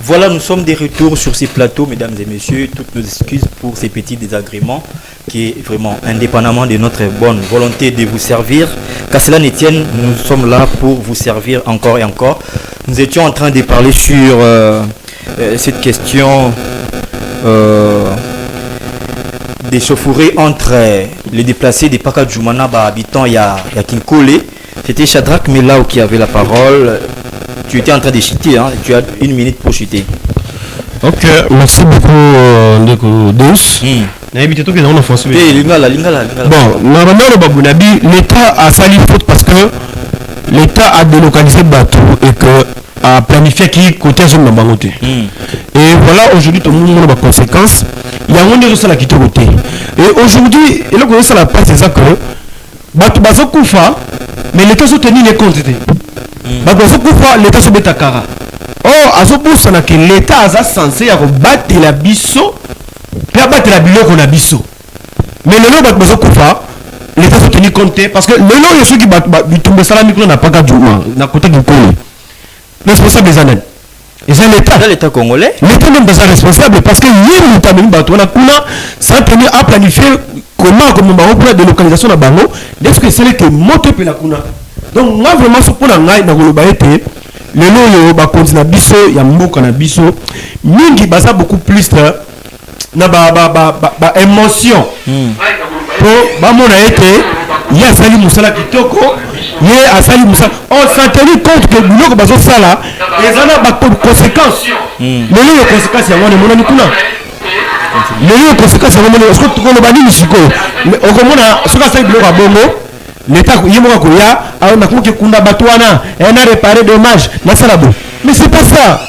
Voilà, nous sommes de retour sur ces plateaux, mesdames et messieurs. Toutes nos excuses pour ces petits désagréments qui est vraiment indépendamment de notre bonne volonté de vous servir. Qu'à cela ne tienne, nous sommes là pour vous servir encore et encore. Nous étions en train de parler sur cette question des chauffourées entre les déplacés des Paka Djoumana, habitants, il y a Kinkole. C'était Shadrach Melao qui avait la parole. Tu étais en train de chuter, hein? Tu as 1 minute pour chuter. Ok, merci beaucoup, Ndeko Dos. Bon, normalement, l'État a sali faute parce que l'État a délocalisé Batou et que a planifié qui côté zone Mabangote. Et voilà, aujourd'hui, tout le monde a des conséquences. Il y a un monde qui est côté. Et aujourd'hui, et là, ça la passe, c'est ça que Batou Bazokoufa, mais l'État soutenu les comptes. Bazokoufa, l'État se met à Kara. Or, à ce point, que l'État a censé battre la bisso, puis battre la bilo qu'on a bisso. Mais le nom Bazokoufa, l'État se tenu compte parce que le nom de ceux qui tombent ça la micro n'a pas gardé n'a côté du Congo. Responsable des années. Et c'est l'État congolais. L'État même pas responsable parce que nous t'avons battu on a ça tenu à planifier comment on va la délocalisation à Bango. Est-ce que c'est que monter pour la kuna. Donc moi vraiment ce pour la ngai na goloba été le nom yo ba continue biso ya mboka na biso mingi basa beaucoup plus na ba émotion. Pour ba mona été il y a sali musala kitoko ye asali musala on s'en tenu compte que biloko bazo sala les ana ba conséquences mais les conséquences ya mona mona nikuna les conséquences ya mona est-ce que tu connais bani misiko mais okomona soka sali biloko bongo l'État yimoka koya a na koke kunda batwana et on a réparé dommage na salabo mais c'est pas ça.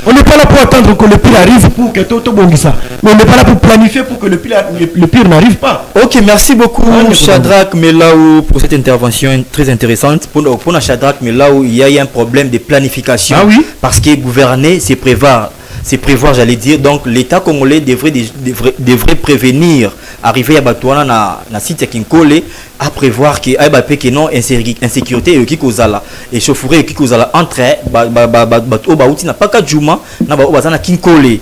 On n'est pas là pour attendre que le pire arrive pour que tout bon ça. Mais on n'est pas là pour planifier pour que le pire n'arrive pas. Ok, merci beaucoup Shadrach Melao pour cette intervention très intéressante. Pour Shadrach Melao, il y a un problème de planification. Ah oui? Parce que gouverner, c'est prévoir. C'est prévoir, j'allais dire. Donc l'État congolais devrait prévenir arriver à Batouana na site Kinkole à prévoir que non insécurité et qui causala et chaufferie qui causala entre Baouti n'a pas qu'à Djouma na Bazana Kinkole.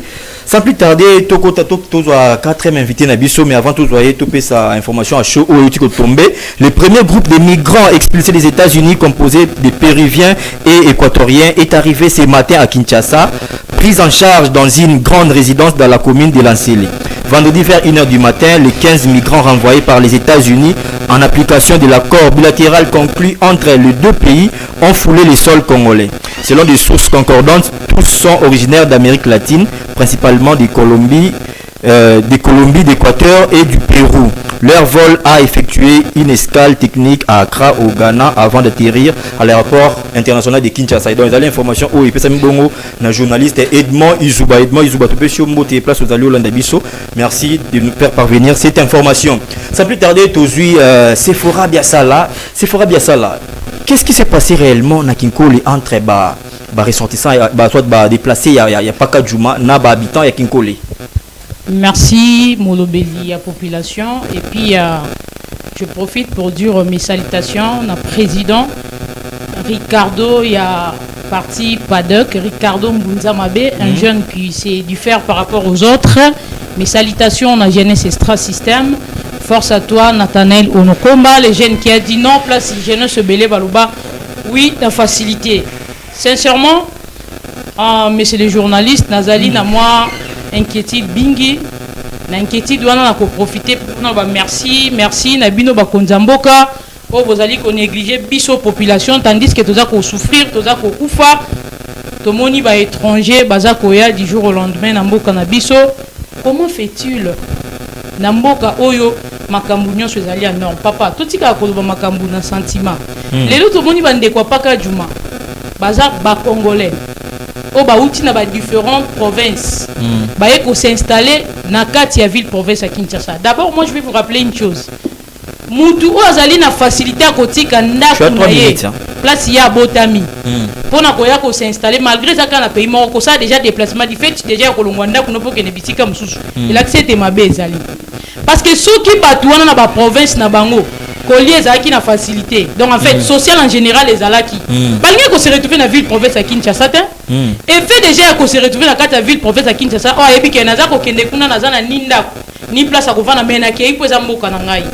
Sans plus tarder, Toko 4e invité Nabiso, mais avant tout, voyez, topé sa information à chaud où est tombé. Le premier groupe de migrants expulsés des États-Unis, composé de Péruviens et Équatoriens, est arrivé ce matin à Kinshasa, pris en charge dans une grande résidence dans la commune de Lansele. Vendredi vers 1h du matin, les 15 migrants renvoyés par les États-Unis en application de l'accord bilatéral conclu entre les deux pays ont foulé le sol congolais. Selon des sources concordantes, tous sont originaires d'Amérique latine, principalement de Colombie, d'Équateur et du Pérou. Leur vol a effectué une escale technique à Accra au Ghana avant d'atterrir à l'aéroport international de Kinshasa. Et donc, ils ont l'information où il peut s'amener un journaliste Edmond Izuba. Edmond Izuba, tu peux sur Moté place aux alliés Landabiso. Merci de nous faire parvenir cette information. Sans plus tarder, aujourd'hui, Sephora Biasala. Qu'est-ce qui s'est passé réellement dans Kinkole entre ressortissants et déplacés? Il n'y a pas qu'à Djouma, il y a habitants et Kinkole. Merci Molobeli à population et puis je profite pour dire mes salutations au président Ricardo, il y a parti PADOC, Ricardo Mbunzamabe, un jeune qui sait du faire par rapport aux autres. Mes salutations à Jeunesse Extra Système. Force à toi Nathanaël Onokomba, les jeunes qui a dit non, place Jeunesse Belé Balouba. Oui, la facilité. Sincèrement, messieurs les journalistes, Nazali, na moi, inquiétude bingi, l'inquiétude doit en profiter pour nous. Merci, Nabino Bakonzamboka, pour vous allez qu'on néglige biso population, tandis que tous à souffrir, tous à koufa, tout le monde va étranger, bazakoya du jour au lendemain, Namboka Nabiso. Comment fait-il? Namboka Oyo, Makambunyo, se alliés non, papa, tout ce qui a causé Makambuna sentiment. Les autres, tout le monde va ne quoi pas qu'à Djouma. Bazar, Congolais. Au Baouti, na différentes provinces. Il faut s'installer dans la ville province à Kinshasa. D'abord, moi je vais vous rappeler une chose. Moutou Azali na facilité à côté Kanda place il y a Botami. Pour na s'installer malgré ça quand le pays Morocco ça déjà déplacement du fait déjà ko Longwanda ko no pour que ne bitika mususu. Il accès te mabe ezali. Parce que ceux qui batouana na ba province na bango collier ezalaki na facilité. Donc en fait, social en général ezalaki. Balingi ko se retrouver na ville province à Kinshasa te. Et fait déjà ko se retrouver na kata ville province à Kinshasa. Oh yebi ke naza ko kende kuna naza na ninda ni place à ko vana mena ke ipo za mboka na ngai.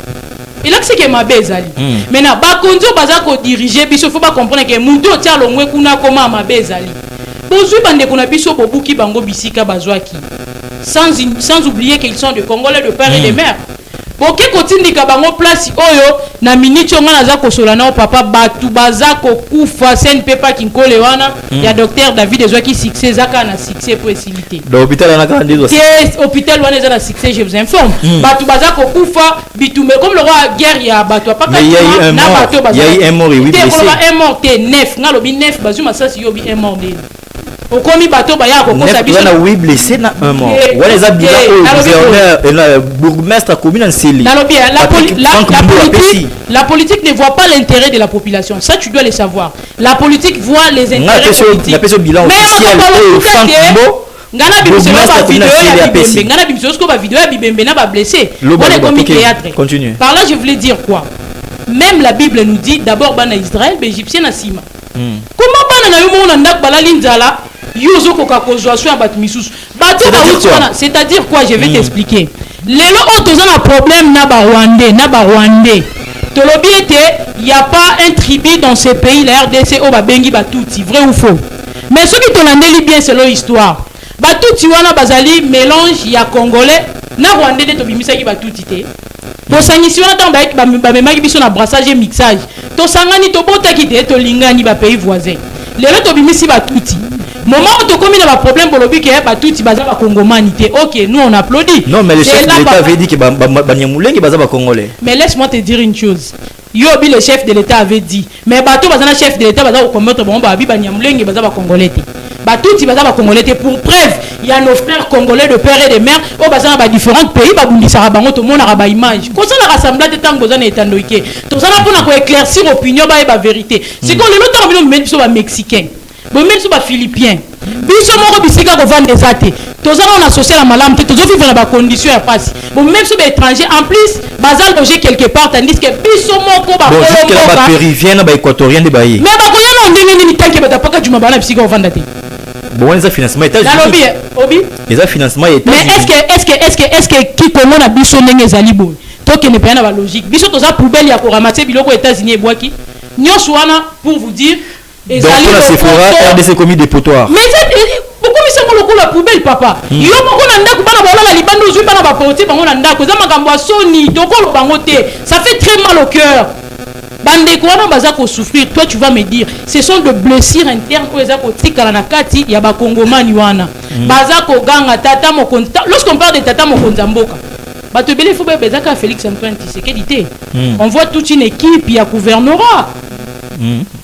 Il a que c'est que ma bezali. Maintenant ba konzo baza ko diriger biso faut pas comprendre que mundo tia longwe kuna koma ma bezali. Bozui bande kuna biso bobuki bango bisika bazwaki. Sans oublier qu'ils sont des Congolais de père et de mère. Boki kotindika bango place oyo na minute nga naza kosola na papa batu baza ko kufa sen pepa kinkole wana ya docteur David ezwaki succès zaka na succès pour facilité. Dans l'hôpital on a quand même hôpital wana za na succès je vous informe. Batu baza ko kufa bitume comme le roi guerre ya batu papa na bato baza. Il y a un mort et 8 blessés. Un mort te 9 nga lobi 9 bazuma sasi yobi un mort de. Okomi bato baya ko kosa biso na 8 blessés na un mort. Wala za bila gouverneur bourgmestre commune en Sili. La politique ne voit pas l'intérêt de la population. Ça tu dois le savoir. La politique voit les intérêts politiques. La personne bilan officiel ngana biso ba vidéo ya bibembe ngana biso ba vidéo ya bibembe na ba blessé. On est comme théâtre. Continue. Par là je voulais dire quoi? Même la Bible nous dit d'abord bana Israël, égyptien asima. Comment bana na yo mona ndak balali nzala yozo koka kozwa so ya bat misusu. Bato ba c'est-à-dire quoi? Je vais t'expliquer. Lelo on toza na problème na ba Rwandais. Tolobi était il y a pas un tribu dans ce pays la RDC o ba bengi batuti, vrai ou faux? Mais ce qui tonandeli bien c'est leur histoire. Batuti wana bazali mélange ya congolais na Rwandais de tobimisa ki batuti te. To sangisi wana tamba ba memaki biso na brassage et mixage. To sangani to botaki te to lingani ba pays voisin. Lelo tobimisi batuti. Moment où tu commis un problème pour le but que batuti baza ba congomanité. OK, nous on applaudit. Non mais le chef de l'État avait dit que banyamulenge baza ba congolais. Mais laisse-moi te dire une chose. Yobi le chef de l'État avait dit mais bato baza na chef de l'État baza ko commettre bon ba banyamulenge baza ba congolais. Batuti baza ba congolais pour preuve, il y a nos frères congolais de père et de mère au baza ba différents pays ba bundisa bango to mona ba image. Ko ça na rassemblage de tango za na etandoike. To ça na pona ko éclaircir opinion ba vérité. C'est qu'on le longtemps bino même so ba mexicain. Bon même so ba philippien. Biso moko bisika ko vendre des athées. To ça on associe la malam te to vivre na ba condition ya passe. Bon même so ba étranger en plus baza loger quelque part tandis que biso moko ba ba péruvien na ba équatorien de bayi. Mais ba ko yana ndini ni tanke ba tapaka juma bana bisika ko vendre athées. Bon, les financements états-unis. Les financements états-unis. Mais est-ce que qui comment a biso ndenge ezali boy? To ke ne pas na logique. Biso to za poubelle ya ko ramasser biloko états-unis boaki. Nyos wana pour vous dire ezali donc c'est fora RDC commis des potoirs. Mais pourquoi ils sont lokolo la poubelle papa? Yo moko na ndako bana bolala libando zui bana ba porter bango na ndako za makambo ya soni dokolo bango te. Ça fait très mal au cœur. Bande kwana baza ko souffrir, toi tu vas me dire ce sont de blessures internes ko eza ko tikala na kati ya ba kongomani wana. Baza ko ganga tata mokonta. Lorsqu'on parle de tata mokonza mboka, bato belé faut beza ka Félix Antoine Tshisekedi te. On voit toute une équipe ya gouvernorat.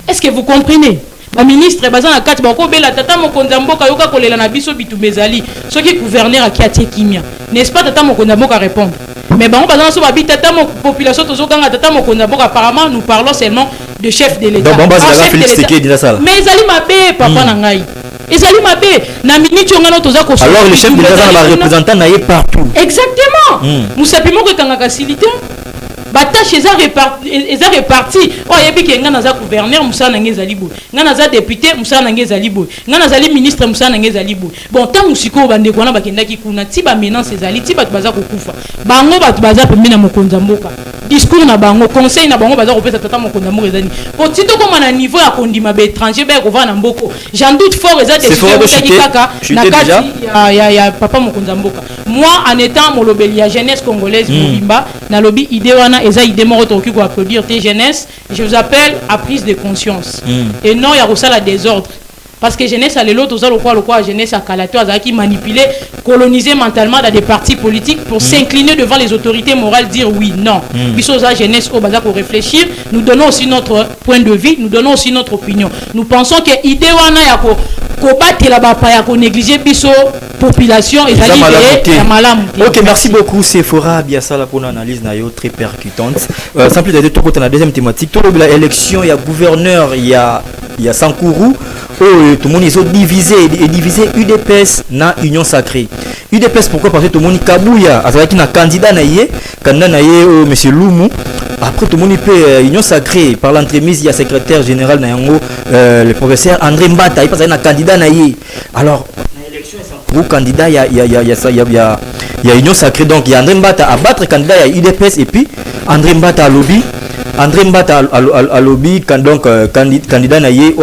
Est-ce que vous comprenez? Ba ministre baza na kati ba ko bela tata mokonza mboka yoka kolela na biso bitumezali. Ce qui gouverneur a kiatie kimia. N'est-ce pas tata mokonza mboka répondre? Mais bon, par exemple, la population, apparemment, nous parlons seulement de chef de l'État. Mais ils allaient m'appeler, papa Nangaï. Ils allaient m'appeler. Alors, le chef de l'État va représentant partout. Exactement. Nous savons que quand on a facilité, batache eza réparti o yebi ke ngana za gouverneur musana ngeza libo ngana za député musana ngeza libo ngana za ministre musana ngeza libo bon tant musiko bande kona bakendaki kuna ti ba menace ezali ti batu baza kokufa bango batu baza pembeni na mokonza mboka discours na bango conseil na bango baza kopesa tata mokonza mboka ezali po tito koma na niveau ya kondima ba étranger ba ko va na mboko j'en doute fort eza des kaka na kati ya papa mokonza mboka moi en étant molobeli ya jeunesse congolaise mobimba na lobby idée wana eza idée moko toki ko applaudir tes jeunesse je vous appelle à prise de conscience et non ya kosala désordre parce que jeunesse à l'autre aux quoi jeunesse à Kalato qui manipuler coloniser mentalement dans des partis politiques pour s'incliner devant les autorités morales dire oui non bisoza jeunesse au bazar pour réfléchir nous donnons aussi notre point de vue nous donnons aussi notre opinion nous pensons que idée wana ya ko battre la bapa ya ko négliger biso population et OK, merci beaucoup Sephora Biasala pour une analyse nayo très percutante. Sans plus de tout côté la deuxième thématique, tout l'élection il y a gouverneur il y a Sankourou oh tout le monde ils ont divisé UDPS na Union Sacrée. UDPS pourquoi? Parce que tout le monde Kabouya avec un candidat naïe monsieur Loumou. Après tout le monde peut Union Sacrée par l'entremise il y a secrétaire général nayango le professeur André Mbata il passe un candidat naïe. Alors l'élection est pour candidat il y a Union Sacrée, donc il y a André Mbata à battre candidat il y a UDPS et puis André Mbata à lobby donc candidat naïe ou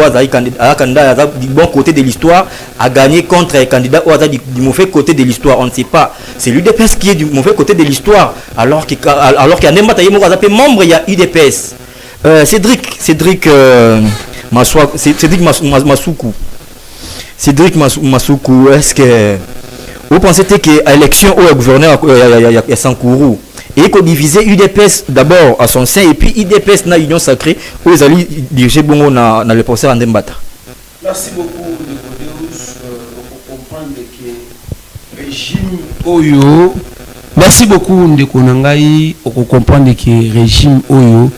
candidat du bon côté de l'histoire a gagné contre un candidat ou du mauvais côté de l'histoire. On ne sait pas, c'est l'UDPS qui est du mauvais côté de l'histoire alors qu'il y a André Mbata membre il y a UDPS. Cédric Masoukou, est-ce que vous pensez que l'élection au gouverneur il y a Sankourou et qu'on divisait UDPS d'abord à son sein et puis UDPS na Union Sacrée où ils allaient diriger bongo na le professeur André Mbata? Merci beaucoup Nicodeus pour comprendre que régime Oyo. Merci beaucoup Ndeko Nangai pour comprendre que régime Oyo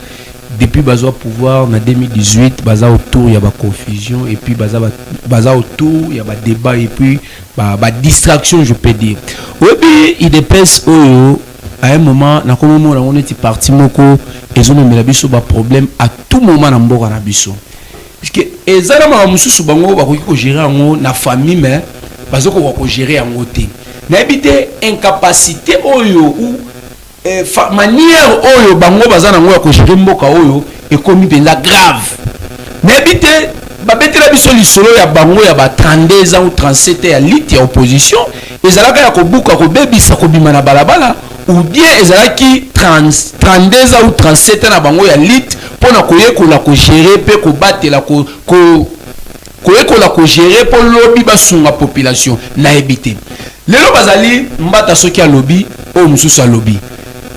depuis baza pouvoir en 2018 baza autour il y a ba confusion et puis baza autour il y a ba débat et puis ba distraction je peux dire. Oui il dépêche Oyo à un moment na comme on est parti moko ils ont mis biso ba problème à tout moment na mboka na biso parce que ezala ma mususu bango ba ko gérer ngo na famille mais bazo ko gérer ngo te na habité incapacité Oyo ou manière oyo bango bazana ngo ya ko gérer mboka oyo ekomi penza grave na habité babetela biso lisolo ya bango ya ba 32 ans ou 37 ya lit ya opposition ezalaka ya ko buka ko bebisa ko bima na balabala ou bien ezalaki 32 ans ou 37 ans na bango ya lit pona koyekola ko gérer pe ko batela ko koyekola ko gérer pour lobby basunga population na ebité lelo bazali mbata soki ya lobby o mususu lobby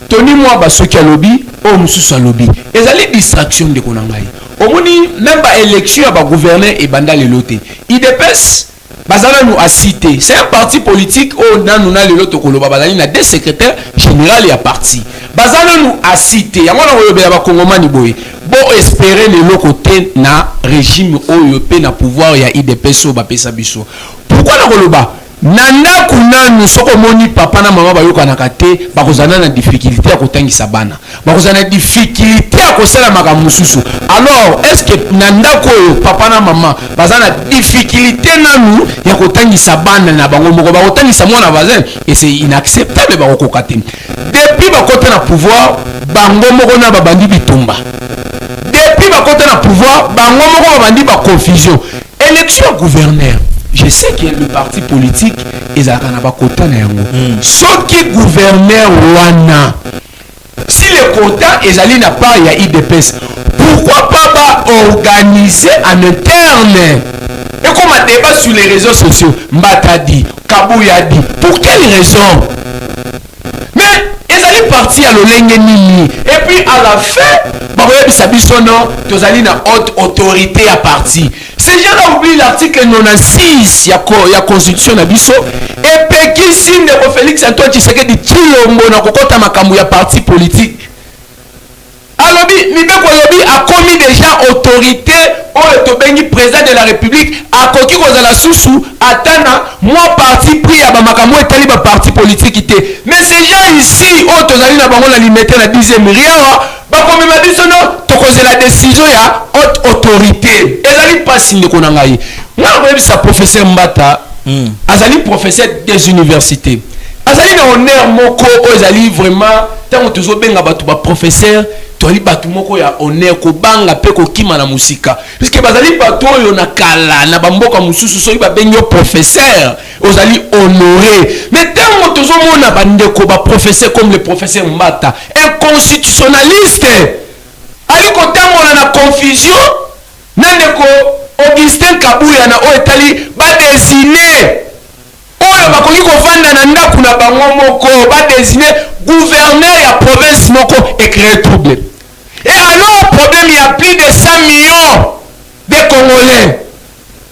Tony moi basoki ya lobby o mususu lobby ezali distraction de konangai omoni même ba élection ya ba gouverneur et banda le loté IDPS bazala nous a cité c'est un parti politique o nanu na le loto koloba bazali na deux secrétaires général ya parti bazala nous a cité yango na oyobela ba kongomani boye bo espérer le lokoté na régime oyo pe na pouvoir ya IDPS o ba pesa biso pourquoi na koloba nanda kunanu soko moni papa na mama bayoka na kate bakozana na difficulté ya kotangisa bana bakozana na difficulté ya kosala makambo mususu alors est-ce que nanda ko papa na mama bazana difficulté nanu ya kotangisa bana na bango moko bakotangisa mwana bazin et c'est inacceptable bakokokate depuis bakota na pouvoir bango moko na babandi bitumba depuis bakota na pouvoir bango moko babandi ba confusion élection gouverneur. Je sais que le parti politique est à Kanabakota Nayango. Ce qui gouverneur Wana, si le quota est allé n'a pas il y a IDPS, pourquoi pas organiser en interne? Et comme un débat sur les réseaux sociaux, Mbata dit, Kabouya dit, pour quelle raison? Mais ils allaient partir à l'Olengeni et puis à la fin, ils allaient dans haute autorité à partir. Ces gens-là oublient l'article 96 de la Constitution de Bisso et puis qui signe de Félix Antoine Tshisekedi Tshilombo na kokota makambo ya parti politique. Alors, Mibeko Yobi a commis déjà autorité au Tobengi président de la République a koki kozala susu atana moi parti pris à Bamakambo et taliba parti politique ité. Mais ces gens ici au tozali na bango la limité la 10e riawa bakomi mabiso no tokoze la décision ya haute autorité. Ezali pas signe ko nangai. Moi je sa professeur Mbata azali professeur des universités. Azali na honneur moko ezali vraiment tant tozo benga batu ba professeur toali batu moko ya honneur ko banga pe ko kima na musika puisque bazali batu yo na kala na bamboka mususu so ba benyo professeur ozali honoré mais tant tozo mona bande ko ba professeur comme le professeur Mbata un constitutionnaliste ali ko tangola na confusion nande ko Augustin Kabouya na o etali ba désigner oyo bakoki kovanda na ndaku na bango moko ba désigner gouverneur ya province moko et créer trouble. Et alors problème il y a plus de 100 millions de Congolais.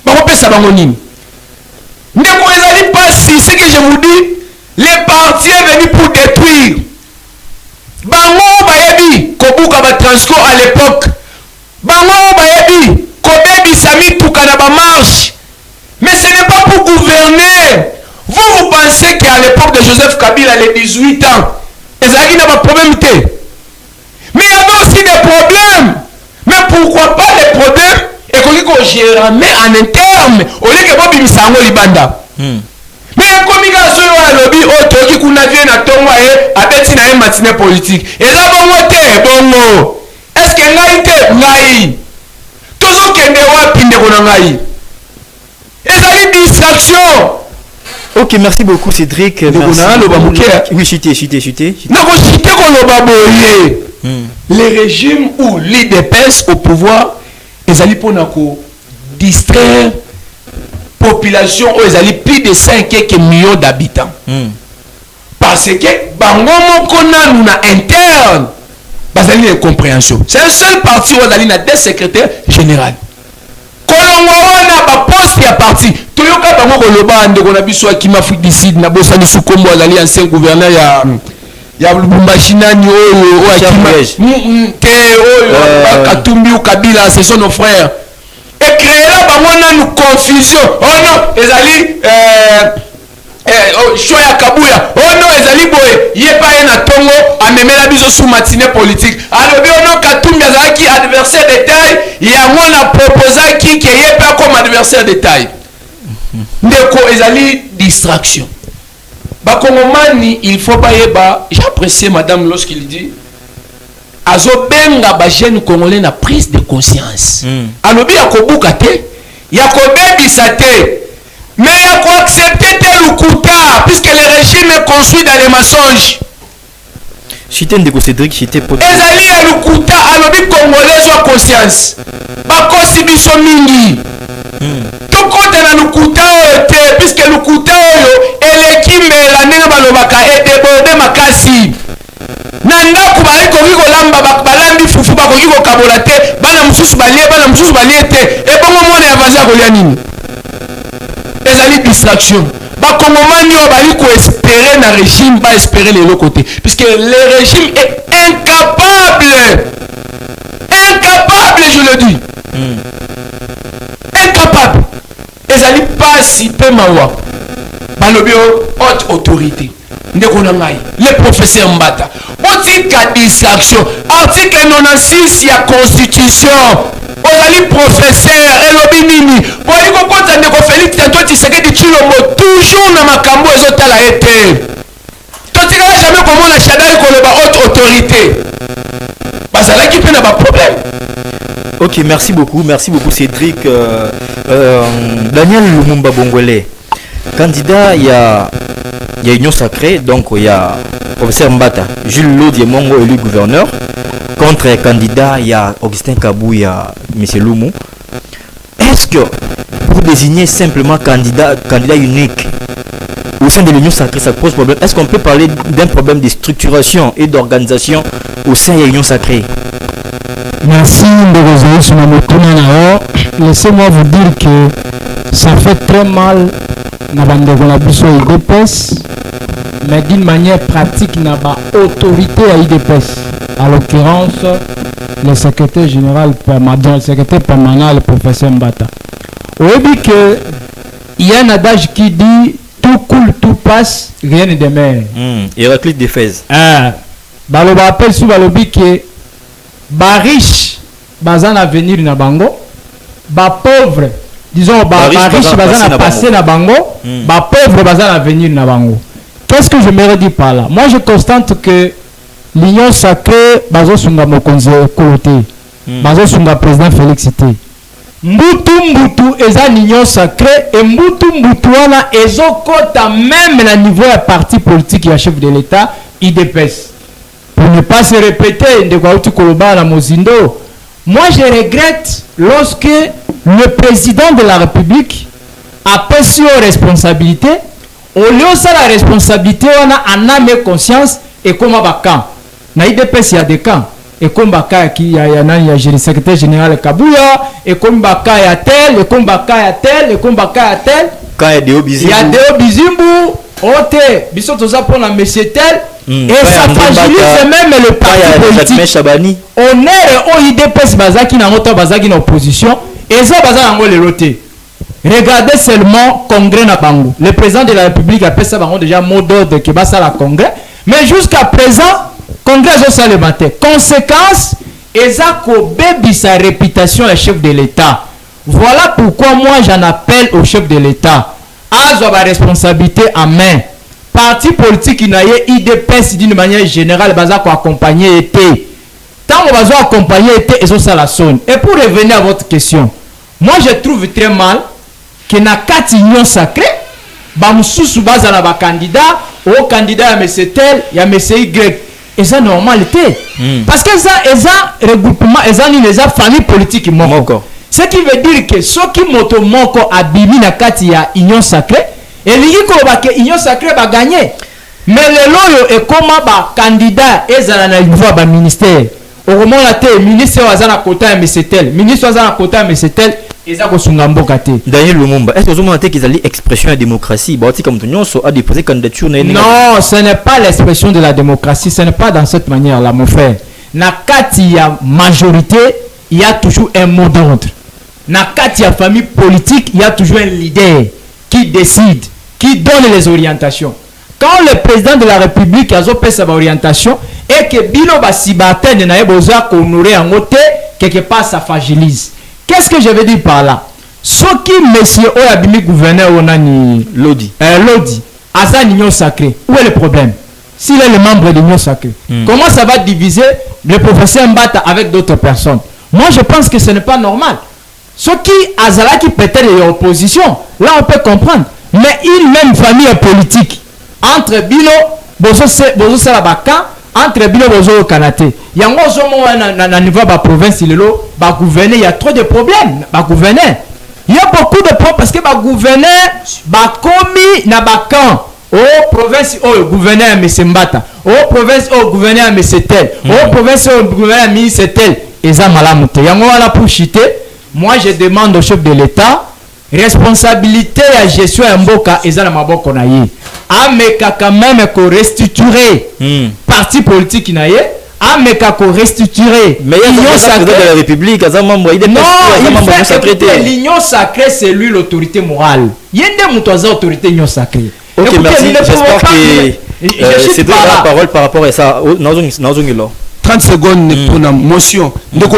Bakopé ça bango nini? Ndeko ezali pasi ce que je vous dis, les partis est venu pour détruire. Bango bayebi kobuka ba transco à l'époque. Bango bayebi kobebi sami tukana ba marche. Mais ce n'est pas pour gouverner. Vous pensez qu'à l'époque de Joseph Kabila, les 18 ans, Ezali n'a pas de problème. Mais il y avait aussi des problèmes. Mais pourquoi pas les problèmes? Et qu'on gère en interne. Au lieu que Bobi Misango Libanda. Mais comme il y a un lobby, il y a un matinée politique. Et là, bon, est-ce qu'il y a une toujours qu'il y a une distraction. Ok, merci beaucoup Cédric. Oui, chité. Les régimes où l'IDPS au pouvoir, ils allaient pour distraire la population où ils allaient plus de 5 millions d'habitants. Parce que bangomo kona nous interne, bazali incompréhension. C'est un seul parti où ils allaient des secrétaires généraux. Kolongwana ba poste ya parti. Toyoka bango koloba ndeko na biso akima Afrique du Sud na bosani sukombo azali ancien gouverneur ya Lubumbashi nani oyo akima te oyo Katumbi ou Kabila, ce sont nos frères. Et créer là bango na confusion. Oh non, ezali choya kabuya. Oh non, ezali boye. Yepa na tongo amemela biso sous matinée politique. Alors bien non Katumbi azali adversaire de taille, il y a on a proposé qui yepa comme adversaire de taille. Ndeko ezali distraction. Bakongomani, il faut pas yeba, j'apprécie madame lorsqu'il dit azo benga ba jeune congolais na prise de conscience. Alobi akobuka te, yakobebisa te. Mais il faut accepter tel ou kuta, puisque le régime est construit dans les mensonges. Chité ndeko Cédric, chité pote. Ezali ya lukuta, alobi congolais soit conscience. Bakosi biso mingi. Tokote na lukuta ote, puisque lukuta oyo, eleki melani balobaka et débordé makasi. Nanda kubaye koki kolamba balambi fufu bakoki kokabola te, bana mususu balie te, et bongo mona ya vaza kolia nini. Ezali distraction. Bakongomani obali ko espérer na régime, pas espérer les l'autre côté, puisque le régime est incapable, je le dis, incapable. Ezali pas si peu mawa. Balobio haute autorité. Le professeur Mbata. Otika distraction. Article 96 ya constitution. Ozali professeur elobi nini. Boliko kota ndeko Félix Antoine Tshisekedi Tshilombo toujours na makambo ezotala ete. Totika jamais komona Shadai koloba haute autorité. Bazalaki pe na ba problème. Ok, merci beaucoup Cédric. Daniel Lumumba Bongolé, candidat, il y a Union Sacrée, donc il y a professeur Mbata, Jules Lodi Mongo élu gouverneur. Contre candidat, il y a Augustin Kabou, il y a M. Loumou. Est-ce que pour désigner simplement candidat unique au sein de l'Union Sacrée, ça pose problème? Est-ce qu'on peut parler d'un problème de structuration et d'organisation au sein de l'Union Sacrée? Merci de laissez-moi vous dire que ça fait très mal na bandeko na biso IDPS, mais d'une manière pratique na ba autorité à IDPS, à l'occurrence le secrétaire général permanent, le secrétaire permanent, le professeur Mbata. Vous voyez que il y a un adage qui dit tout coule, tout passe, rien ne demeure. Héraclite d'Éphèse. Baloba appelle sous balobi que ba riche bazan à venir na bango, ba pauvre disons ba riche bazan à passer na bango, ba pauvre bazan à venir na bango. Qu'est-ce que je me dis par là? Moi je constate que l'Union Sacrée bazo sunga mokonzi kolote, bazo sunga président Félix T. Mbutu eza l'Union Sacrée et mbutu wana ezokota même na niveau ya parti politique ya chef de l'État IDPS. Pour ne pas se répéter de quoi tu koloba na mozindo. Moi je regrette lorsque le président de la République a pris sur responsabilité, au lieu de la responsabilité on a âme et conscience et comme à camp. Na IDPS il y a des camps. Et comme Baka qui y a le secrétaire général Kabouya, et comme Baka y a tel, et comme Baka y a tel, et comme Baka y a tel. Quand il y a des Bizimbu. Il y a des Bizimbu, Ote, Bissot Toza pour la monsieur tel. Et ça fragilise même le parti politique. On est au IDPS Bazaki na mota Bazaki na opposition, et ça Bazaki na le loté. Regardez seulement Congrès na bango. Le président de la République appelle ça bango déjà mot d'ordre qui va ça la Congrès. Mais jusqu'à présent, Congrès a ça le matin. Conséquence, Ezako bébi sa réputation le chef de l'État. Voilà pourquoi moi j'en appelle au chef de l'État. À la responsabilité en main. Parti politique qui n'a eu IDPS d'une manière générale, Bazako accompagner été. Tant qu'on va accompagner été, et ça la sonne. Et pour revenir à votre question, moi je trouve très mal que na kati union sacrée, bamususu baza na ba candidat, au candidat ya monsieur tel, ya monsieur Y. Et ça normalité. Parce que ça regroupement, ça ni les famille politique moko. Ce qui veut dire que ceux qui moto moko abimi na kati ya union sacrée, et li ko ba que union sacrée va gagner. Mais le loyo et comment ba candidat ezala na niveau ba ministère. Au moment la té ministre wazana kota ya monsieur tel, ministre wazana kota ya monsieur tel. Daniel Lumumba, est-ce que vous avez qu'ils ont l'expression de la démocratie? A déposé candidature. Non, ce n'est pas l'expression de la démocratie, ce n'est pas dans cette manière-là, mon frère. Quand il y a majorité, il y a toujours un mot d'ordre. Quand il y a famille politique, il y a toujours un leader qui décide, qui donne les orientations. Quand le président de la République a fait sa orientation et que Bilo Bassibaten n'a pas besoin d'honorer en côté, quelque part ça fragilise. Qu'est-ce que je veux dire par là? Ce qui, monsieur Oyabimi, gouverneur Onani Lodi, Azan Union Sacrée, où est le problème? S'il est le membre de l'Union Sacrée, comment ça va diviser le professeur Mbata avec d'autres personnes? Moi, je pense que ce n'est pas normal. Ce qui, Azala qui peut-être est opposition, là on peut comprendre. Mais une même famille politique, entre Bilo, Bozo Salabaka, entre Bilo Bozo au Canada, il y a un niveau de la province, il y a trop de problèmes. Il y a beaucoup de problèmes parce que le gouverneur va commis na bakan. Oh province, oh gouverneur M. Mbata. Oh province, oh gouverneur M. tel. Oh province, oh gouverneur ministre tel. Et ça malamute. Il y a un pour chiter. Moi je demande au chef de l'État responsabilité à gestion en boka et ça na maboko na ye. Ameka quand même ko restituer parti politique na ye. Ameka ko restituer. Mais il y a l'Union sacrée de la République, l'Union sacrée c'est lui l'autorité morale. Yende mutoza autorité l'Union sacrée. OK, merci. J'espère que c'est de la parole par rapport à ça. 30 secondes pour la motion. Donc,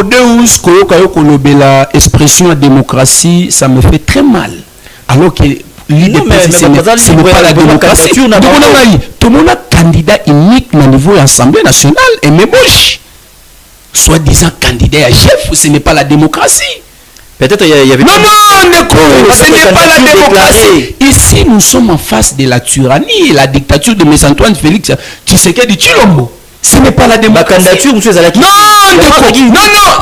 la expression de démocratie, ça me fait très mal. Alors que l'idée ce n'est pas la démocratie. Tout le monde a candidat unique au niveau de l'Assemblée nationale et même soi-disant candidat à chef, ce n'est pas la démocratie. Peut-être il y avait... Non, ce n'est pas la démocratie. Ici, nous sommes en face de la tyrannie et la dictature de M. Antoine Félix Tshisekedi Tshilombo. Ce n'est pas la démocratie. Non,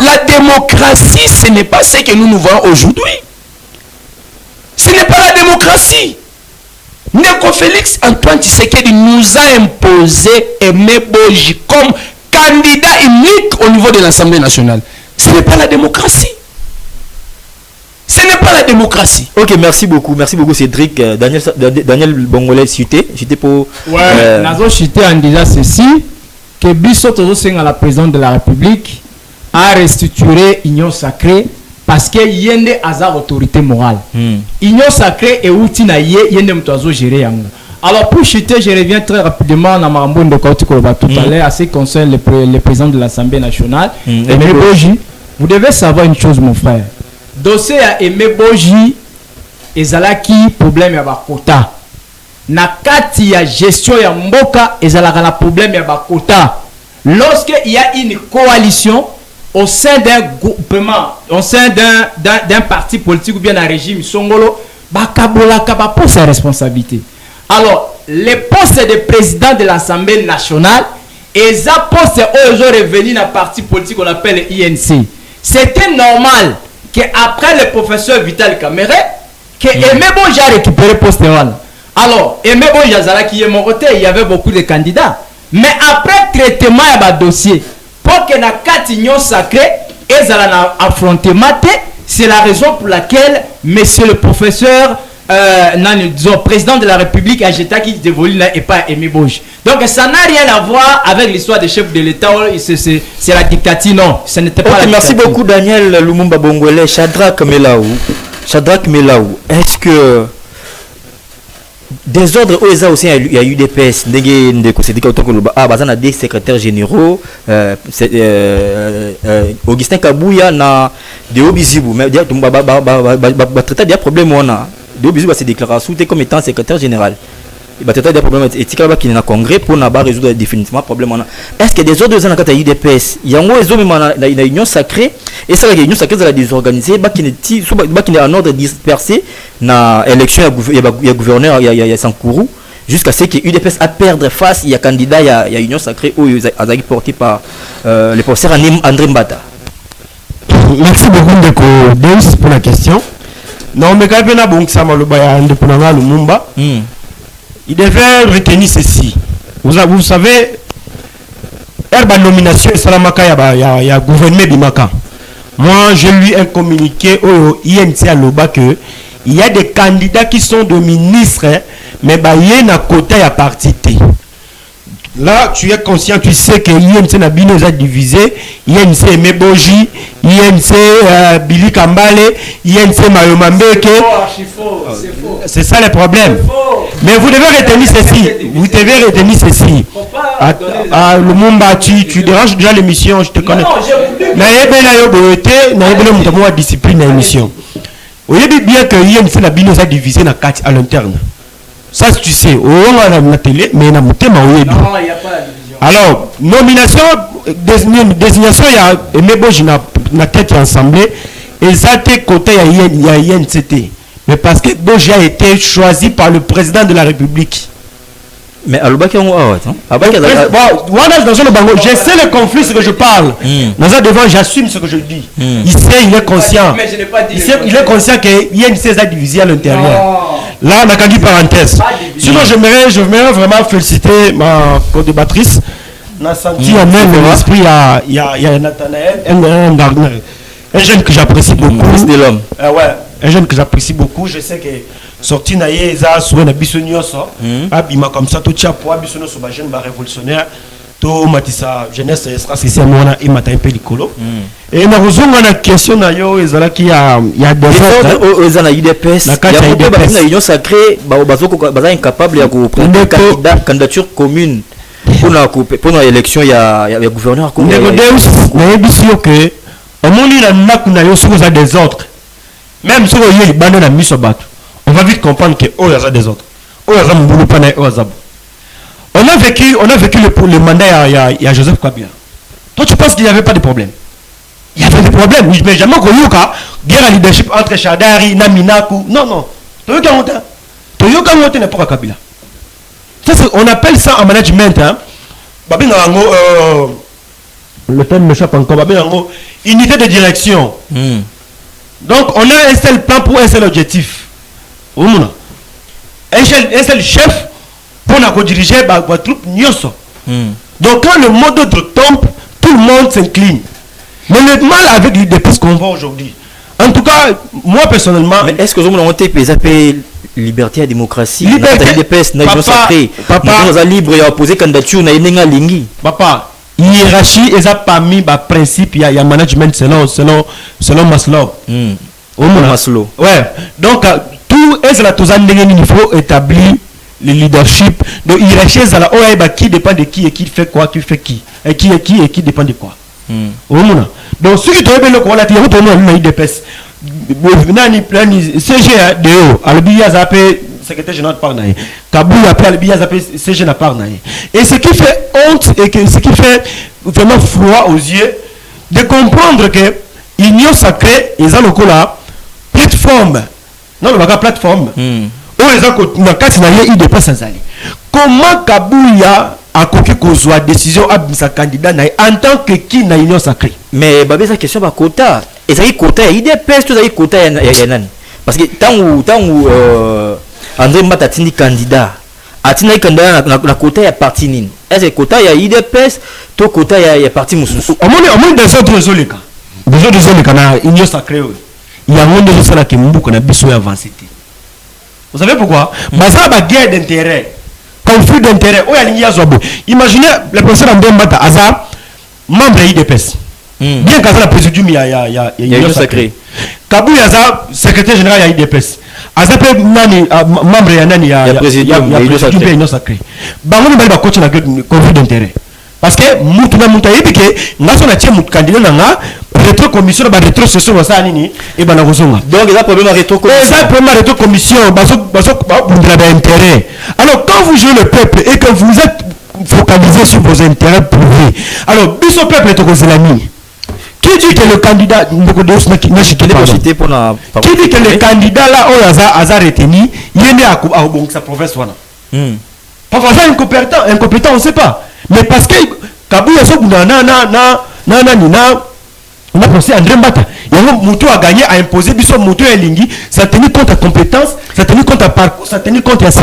la démocratie, ce n'est pas ce que nous voyons aujourd'hui. Ce n'est pas la démocratie. Neko Félix Antoine Tshisekedi nous a imposé Aimé Boji comme candidat unique au niveau de l'Assemblée nationale. Ce n'est pas la démocratie. Ce n'est pas la démocratie. Ok, merci beaucoup Cédric. Daniel Bongolais cité pour... Ouais, Nazo cité en disant ceci, que Bissot à la présidente de la République a restitué l'Union sacrée parce que yende a autorité morale. Union sacrée et outil na yende mtoazo gérer yango. Alors pour chuter, je reviens très rapidement dans Marambo de Kauti Koloba tout à l'heure, à ce qui concerne le président de l'Assemblée nationale. Aimé Boji, vous devez savoir une chose mon frère. Dossier à Aimé Boji, ezalaki problème ya bakota. Na kati ya gestion ya mboka, ezalaka na problème ya bakota. Lorsque il y a une coalition au sein d'un groupement, au sein d'un parti politique ou bien un régime songolo, bakabolaka ba pour sa responsabilité. Alors, les postes de président de l'Assemblée nationale et les postes où ils ont revenu dans le parti politique qu'on appelle l'INC. C'était normal qu'après le professeur Vital Kamere, que Aimé Boji a récupéré le poste. Alors, Aimé Boji qui est mon côté, il y avait beaucoup de candidats. Mais après traitement de dossier, pour que la Union sacrée et la affrontement, c'est la raison pour laquelle monsieur le professeur disons, président de la République a jeté qui dévolue et pas Aimé Boji. Donc ça n'a rien à voir avec l'histoire des chefs de l'État. C'est la dictature, non. Ce n'était pas la merci dictature. beaucoup Daniel Lumumba Bongolais, Shadrach Melaou. Shadrach Melaou, est-ce que des ordres OESA aussi il y a eu des PS bazana des secrétaires généraux Augustin Kabouya na de Obizibu mais traiter des problèmes on a de Obizibu c'est déclaré comme étant secrétaire général il va traiter des problèmes éthiques là qui na congrès pour na ba résoudre définitivement problème on a est-ce que des ordres OESA na kata eu des PS il y a un réseau même na union sacrée et ça la union sacrée ça la désorganisée ba qui est en ordre dispersé na élection il y a gouverneur il y a Sankourou jusqu'à ce que UDPS a perdre face il y a candidat il y a union sacrée où Azaki porté par le professeur André Mbata. Merci beaucoup Ndeko Deus pour la question. Non mais quand même bon ça maloba ya Ndepunanga Lumumba. Il devait retenir ceci. Vous savez herba nomination Salamaka ya gouvernement Bimaka. Moi j'ai lu un communiqué au INC à Loba que il y a des candidats qui sont de ministres, mais il y a un côté à parti T. Là, tu es conscient, tu sais que l'INC n'a pas divisé. INC Meboji, INC Billy Kambale, INC Mayomambeke. C'est ça le problème. Mais vous devez retenir ceci. Vous devez retenir ceci. Le Mumba, tu déranges déjà l'émission, je te connais. N'a discipline à l'émission. Vous voyez bien que l'INC n'a pas divisé à l'interne. Ça, tu sais, on a la télé, mais il y a pas de division. Alors, nomination, désignation, il y a Meboji na tête ensemble, et ça, côté, il y a INCT. Mais parce que Boji a été choisi par le président de la République. Mais à l'Obaki, on a je sais le conflit, ce que je parle. Dans un devant, j'assume ce que je dis. Il est conscient. Il est conscient qu'il y a une CESA divisée à l'intérieur. Là, on a qu'à dire parenthèse. Sinon, j'aimerais vraiment féliciter ma co-débattrice. On a senti en même l'esprit, il y a Nathanaël, un jeune que j'apprécie beaucoup. Un jeune que j'apprécie beaucoup. Je sais que sorti naïe za soué na bisonioso abima comme ça tout tia pour bisonioso ba jeune ba révolutionnaire to matisa jeunesse sera c'est moi et matin peu likolo et na rozonga na question na yo ezala ki ya des autres ezana UDPS na union sacrée bazoko baza incapable ya ko prendre candidature commune pour la élection ya gouverneur comme na bisio que omoni na nakuna yo soko za des autres même si on y bande na miso bato. On va vite comprendre que oh, il y a des autres. Oh, il y a on a vécu le mandat il y a Joseph Kabila. Toi, tu penses qu'il n'y avait pas de problème? Il y avait des problèmes. Mais jamais qu'on y a guerre à leadership entre Chadari, Naminaku. Non. Toyoka Mote n'est pas Kabila. On appelle ça en management. Le terme m'échappe encore. Unité de direction. Donc, on a un seul plan pour un seul objectif. Un seul chef pour diriger la troupe Nyoso. Donc quand le mot d'ordre tombe, tout le monde s'incline. Mais le mal avec l'UDPS qu'on voit aujourd'hui. En tout cas, moi personnellement. Mais est-ce que vous avez liberté et démocratie? L'UDPS n'a pas libre et opposé candidature n'a pas lingi. Papa, hiérarchie est parmi les principes, il y a management selon Maslow. Maslow. Ouais. Donc tout est là, il faut établir le leadership. Donc hiérarchie est là, qui dépend de qui et qui fait quoi, qui fait qui et qui dépend de quoi. Donc ce qui te veut le quoi là, tu as tout UDPS. CGDO, Albiya Zapé, secrétaire général par Naï. Kabou appelle Albiya Zapé, CG n'a pas Naï. Et ce qui fait honte et ce qui fait vraiment froid aux yeux, de comprendre que l'union sacrée, ils ont le là, plateforme. Non, le plateforme. Où ils ont UDPS sans aller. Comment Kabouya a coqué qu'on soit décision à sa candidat en tant que qui n'a union sacrée? Mais babé sa question ba quota. Et ça y quota UDPS tout ça y quota ya nani? Parce que tant où André Mbata tini candidat. Atina candidat na quota ya parti nini? Est-ce que quota ya UDPS to quota ya parti mususu? Au moins des autres zolika. Des autres zolika na union sacrée. Il y a un monde de ça qui m'bouque na biso avancé. Vous savez pourquoi? Parce que la guerre d'intérêt, conflit d'intérêt. Imaginez le professeur André Mbata Aza, membre de l'IDPS. Bien qu'à la présidium, il y a une sacrée. Kabouya za secrétaire général ya IDPS. Azape nani membre ya nani ya président Union Sacrée. Bango ni bali ba coach na conflit d'intérêt. Parce que mutu na mutu yibike ngaso na tie mutu candidat na rétro commission ba rétro session wa sa nini e bana kozonga. Donc il y a problème à rétro commission. Ça problème rétro commission baso intérêt. Alors quand vous jouez le peuple et que vous êtes focalisé sur vos intérêts privés. Alors biso peuple est au Zelani. Qui dit que le candidat qui dit que le candidat là au hasard retenu, il est né à sa province wana. Parfois incompétent, on ne sait pas. Mais parce que Kabouya so on a pensé André Mbata. Moutou a gagné, a imposé, biso Moutou et Lingi, ça a tenu compte à compétence, ça a tenu compte à parcours, ça a tenu compte à sa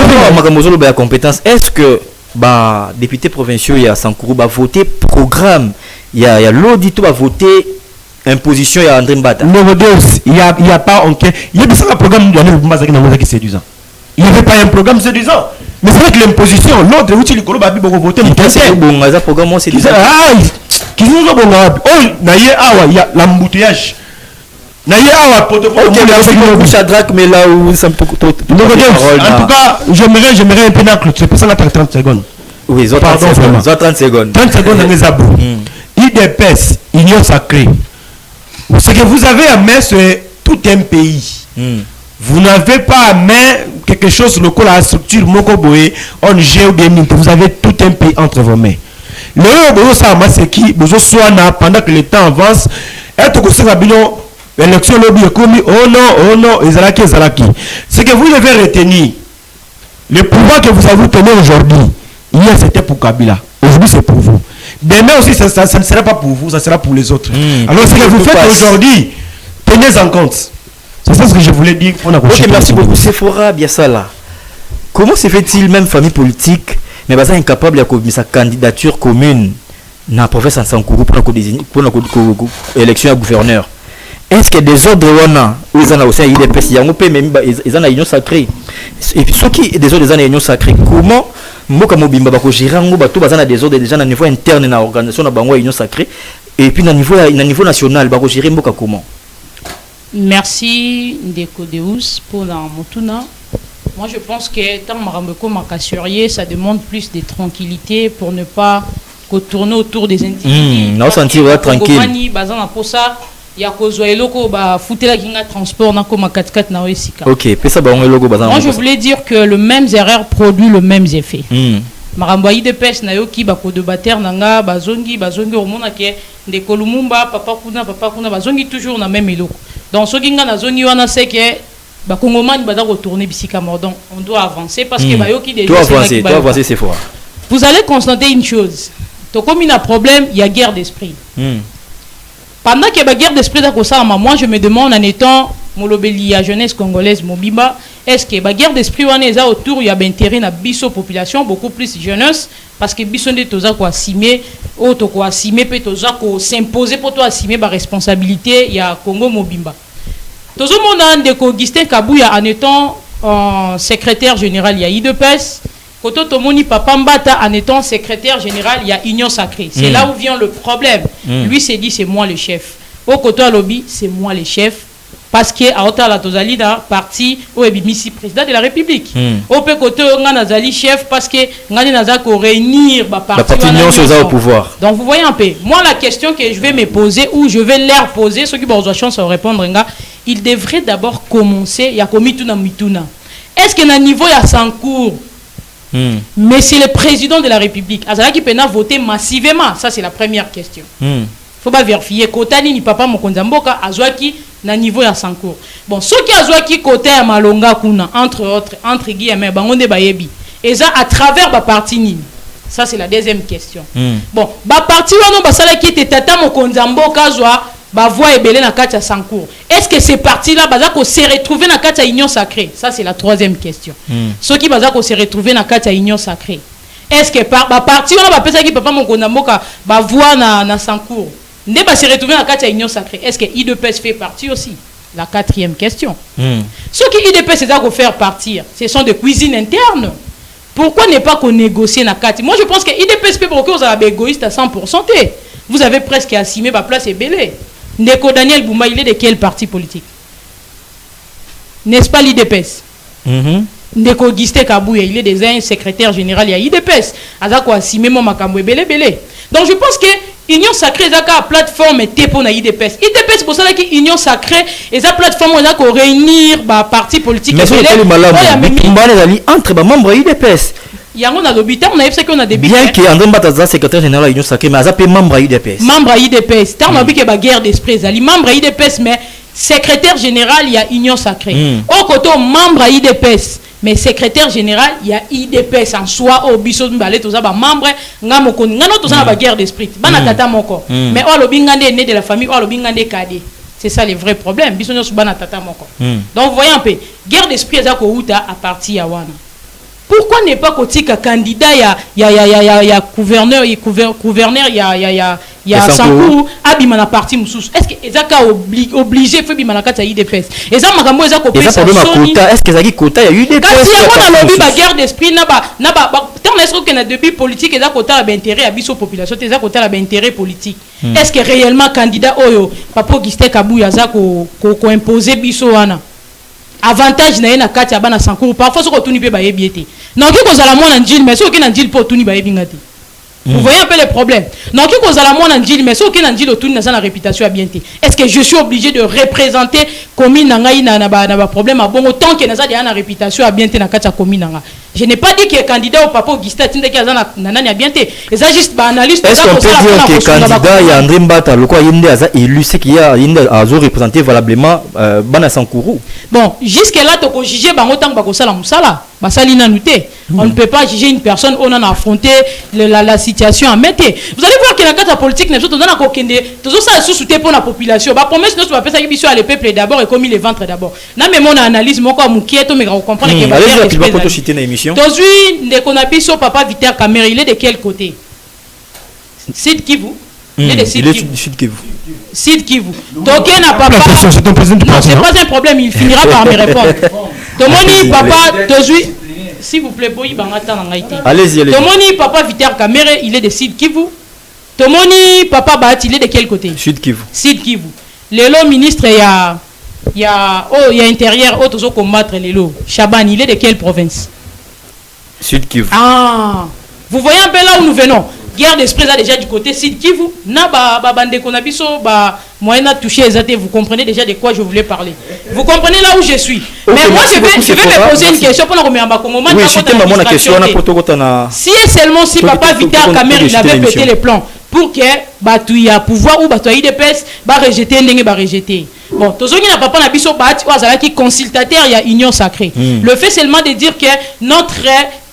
compétence. Est-ce que bah député provinciaux il y a Sankourou va voter programme, il y a l'audit va voter imposition, il y a André Mbata. Non, il y a pas il y a un programme qui séduisant. Il n'y avait pas un programme séduisant. Mais c'est vrai que l'imposition, l'ordre où tu le colobes a voter mon programme c'est qui nous ont bon il y a l'embouteillage. Shadrach, mais là où ça me peut. En tout cas, j'aimerais un peu d'enclos. C'est pour ça que 30 secondes. Oui, 30 secondes. 30 secondes dans les abos. IDPS, Union Sacrée. Ce que vous avez à main, c'est tout un pays. Vous n'avez pas à main quelque chose local à la structure Mokoboé, ONG ou bien vous avez tout un pays entre vos mains. Le c'est qui, pendant que le temps avance, être au Sénat, l'élection lobby est commis, oh non, Ezalaki. Ce que vous devez retenir, le pouvoir que vous avez tenu aujourd'hui, hier c'était pour Kabila, aujourd'hui c'est pour vous. Demain aussi, ça ne sera pas pour vous, ça sera pour les autres. Alors ce que vous faites aujourd'hui, tenez en compte. C'est ça ce que je voulais dire. Ok, merci beaucoup. Sephora Biassala. Comment se fait-il, même famille politique, mais bah, incapable de sa candidature commune dans la province de Sankourou pour l'élection à gouverneur? Est-ce que des ordres où ils ont aussi une IDPS, ils ont une union sacrée? Et puis ceux qui des ordres des union sacrée, comment Mboka Mobimba bako gérer tout bazana des ordres déjà au niveau interne dans l'organisation de bango union sacrée et puis au niveau national bako gérer Mboka comment? Merci Ndeko Deus pour la motuna. Moi je pense que tant Marambeko Makassurier, ça demande plus de tranquillité pour ne pas tourner autour des individus. Non, sentir tranquille. Il y a cause eloko ba foutela kinga transport na koma 4x4 na wesika. OK, pesa ba eloko bazana. Moi je voulais dire que le même erreur produit le même effet. Marambo IDPS na yo ki ba ko débattre nanga bazongi omona ke Ndeko Lumumba papa kuna bazongi toujours na même eloko. Donc ce kinga na zongi wana c'est que ba kongomani bada retourner bisika mordon. On doit avancer parce que ba yo ki déjà c'est avancer c'est fort. Vous allez constater une chose. To comme il y a problème, il y a guerre d'esprit. Pendant que la guerre d'esprit moi je me demande en étant molobeli à jeunesse congolaise Mobimba, est-ce que la guerre d'esprit autour il y a intérêt na biso population beaucoup plus jeunesse parce que biso de toza ko assumer auto ko assumer peut toza ko s'imposer pour toi assumer ba responsabilité il y a Congo Mobimba. Tozo mona Ndeko Augustin Kabouya en étant secrétaire général il y a IDPS. Koto Tomoni Papa Mbata en étant secrétaire général, il y a Union Sacrée. C'est là où vient le problème. Lui s'est dit c'est moi le chef. Au Koto Alobi, c'est moi le chef. Parce que à Otala Tozalida, parti au Ebimisi président de la République. Au Koto Nganazali chef parce que Ngani Nazako réunir parti au pouvoir. Donc vous voyez un peu. Moi la question que je vais me poser ou je vais leur poser, ceux qui ont besoin de chance à répondre, ils devraient d'abord commencer. Il y a Komituna Mituna. Est-ce que na niveau il y a 100 cours? Mais c'est le président de la République. Azala qui peut voter massivement. Ça, c'est la première question. Faut pas vérifier. Kotani ni papa Mokonzamboka, Azwaki, na niveau ya Sankour. Bon, ceux qui Azwaki côté à Malonga Kuna, entre guillemets, Bangonde Bayebi. Et ça, à travers ba parti nini. Ça, c'est la deuxième question. Bon, ba parti wano basala qui était tata Mokonzamboka, Zwa, ba voix et belé na katia Sankour. Est-ce que ces partis-là, bazako se retrouver na katia Union Sacrée? Ça, c'est la troisième question. Ceux qui bazako se retrouver na katia Union Sacrée. Est-ce que par ba parti on va penser qui papa mon konamboka ba voix na Sankour? Ne ba se retrouver na katia Union Sacrée. Est-ce que IDPS fait partie aussi? La quatrième question. Ceux qui IDPS c'est à faire partir, ce sont des cuisines internes. Pourquoi ne pas qu'on négocie na katia? Moi je pense que IDPS peut beaucoup aux égoïstes à 100%. Vous avez presque assumé ma place et belé. Ndeko Daniel Boumba, il est de quel parti politique? n'est-ce pas l'IDPS? Ndeko Auguste Kabouya, il est déjà un secrétaire général il y a IDPS. Azako assimé mon makambo belé belé. Donc je pense que Union Sacrée zaka plateforme était pour na IDPS. IDPS pour ça que Union Sacrée et sa plateforme zaka réunir ba parti politique mais c'est le malade. Entre ba membres IDPS. Yango na l'hôpital, on a fait qu'on a des bien que André Mbataza secrétaire général de l'Union Sacrée mais azapé membre IDPS. Membre IDPS. Tant on a vu que ba guerre d'esprit, ali membre IDPS mais secrétaire général il y a Union Sacrée. Au côté membre IDPS mais secrétaire général il y a IDPS en soi au biso mbalé tous ça ba membre ngamo ko ngano tous ça ba guerre d'esprit bana tata moko mais o lobingande né de la famille o lobingande kadé c'est ça le vrai problème biso nyo bana tata moko donc voyons un peu guerre d'esprit za ko uta à partir ya wana. Pourquoi n'est pas kotika candidat ya gouverneur ya Sankourou abimana parti mususu? Est-ce que ezaka obligé fait bimana kata IDPS? Eza makambo eza ko pesa soni. Est-ce que ezaki kota ya UDPS? Kasi ya mona lobby ba guerre d'esprit na ba tant est-ce que na début politique eza kota ba intérêt ya biso population eza kota ba intérêt politique. Est-ce que réellement candidat oyo Papa Auguste Kabouya za ko imposer biso wana? Avantage na kati ya bana Sankourou parfois ce que tuni pe ba yebiete. Non ki kozala mona njili mais ce que na njili po tuni ba yebingati. Vous voyez un peu le problème. Non ki kozala mona njili mais ce que na njili tuni na sa réputation à bienté. Est-ce que je suis obligé de représenter commune ngai na ba problème à bon autant que na sa na réputation à bienté na kati ya commune nga. Je n'ai pas dit que candidat au Papa Auguste tinde ki azana nani à bienté. Et ça juste ba analyste. Est-ce qu'on peut dire que candidat ya André Mbata loko yinde aza élu c'est qu'il y a yinde azo représenter valablement bana Sankourou? Bon, jusque là to ko juger bango tang ba ko sala musala. Basali nanuté. On ne peut pas juger une personne on a affronté la situation à mettre. Vous allez voir que la carte politique n'est pas dans la kokende. Tout ça sous-souté pour la population. Ba promesse nous va faire ça qui à le peuple d'abord et comme il les ventre d'abord. Na même mon analyse mon quoi mouquieto mais on comprend que va pas citer dans l'émission. Tozui ndeko na biso papa Viter Kamere, il est de quel côté? Sud Kivu. Il est de Sud Kivu. Sud Kivu. Toké n'a pas. C'est ton président du parti. Non, c'est pas un problème, il finira par me répondre. Tomoni papa Tozui, s'il vous plaît, boyi bangata na ngaité. Allez-y. Tomoni papa Viter Kamere, il est de Sud Kivu. Tomoni papa Bat, il est de quel côté? Sud Kivu. Sud Kivu. Lelo ministre il y a intérieur auto combattre lelo. Chaban, il est de quelle province? Sud Kivu. Ah, vous voyez un peu là où nous venons. Guerre d'esprit là déjà du côté Sud Kivu. Na ba bande konabiso ba moyen à toucher les vous comprenez déjà de quoi je voulais parler. Vous comprenez là où je suis. Mais moi je vais me poser une question pour remettre en Congo. Oui, c'était ma question si et seulement si papa Viter Kamere il avait pété les plans pour que Batouya pouvoir ou Batouya IDPS ba rejeter ndenge ba rejeter. Bon, tozongi na papa na biso bat ou qui consultateur il y a Union Sacrée. Le fait seulement de dire que notre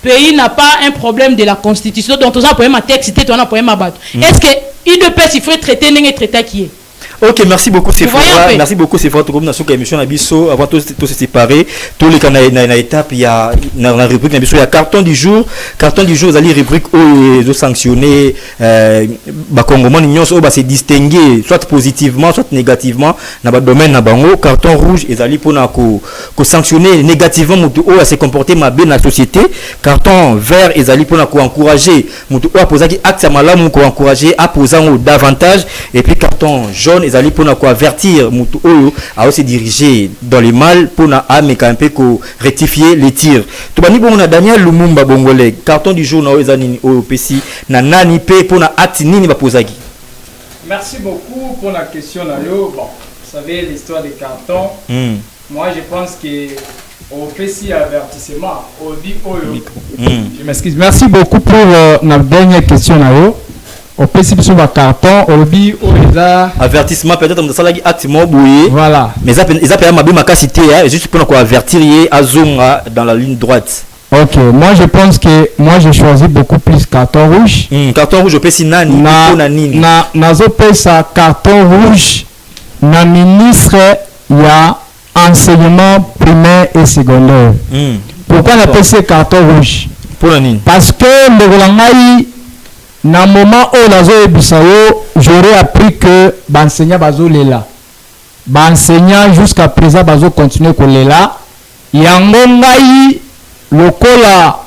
pays n'a pas un problème de la constitution dont on a un texte c'était on a un battre. Est-ce que IDPS il faut traiter ndenge traiter qui est? Ok, merci beaucoup Sephora. Merci beaucoup Sephora. Tout comme dans cette émission Nabiso avant tout se séparer, tous les canaux na étape il y a la rubrique Nabiso il y a carton du jour vous allez rubrique où les sanctionner ba Congomans nyonso au ba se distinguer soit positivement soit négativement na ba domaine na bango carton rouge ils allez pour na ko sanctionner négativement mutu o se comporter mal dans la société, carton vert ils allez pour na ko encourager mutu o poser qui acte malamu ko encourager à poser davantage et puis carton jaune ils allaient pour avertir mutu oyo à se diriger dans le mal pour na ameka un peu ko rectifier les tirs. To bani bon na Daniel Lumumba Bongolais carton du jour na ezanini o pesi na nani pe pour na acte nini ba posaki. Merci beaucoup pour la question là yo. Bon, vous savez l'histoire des cartons. Moi je pense que au pesi avertissement au dit oyo. Je m'excuse. Merci beaucoup pour la dernière question là yo. Au principe sur le carton, au lobby, au avertissement peut-être dans ça acte moboué. Voilà. Mais ça peut ma ma cité juste pour nous avertir à zonga dans la ligne droite. Ok, moi je pense que moi j'ai choisi beaucoup plus carton rouge. Carton rouge au PC nani na zo pesa carton rouge na ministre il y a enseignement primaire et secondaire. Pourquoi on appelle ça carton rouge? Pour la nini? Parce que le langai na moment où la zone bisayo j'aurais appris que l'enseignant bazo lela l'enseignant jusqu'à présent bazo continuer ko lela yango ngai lokola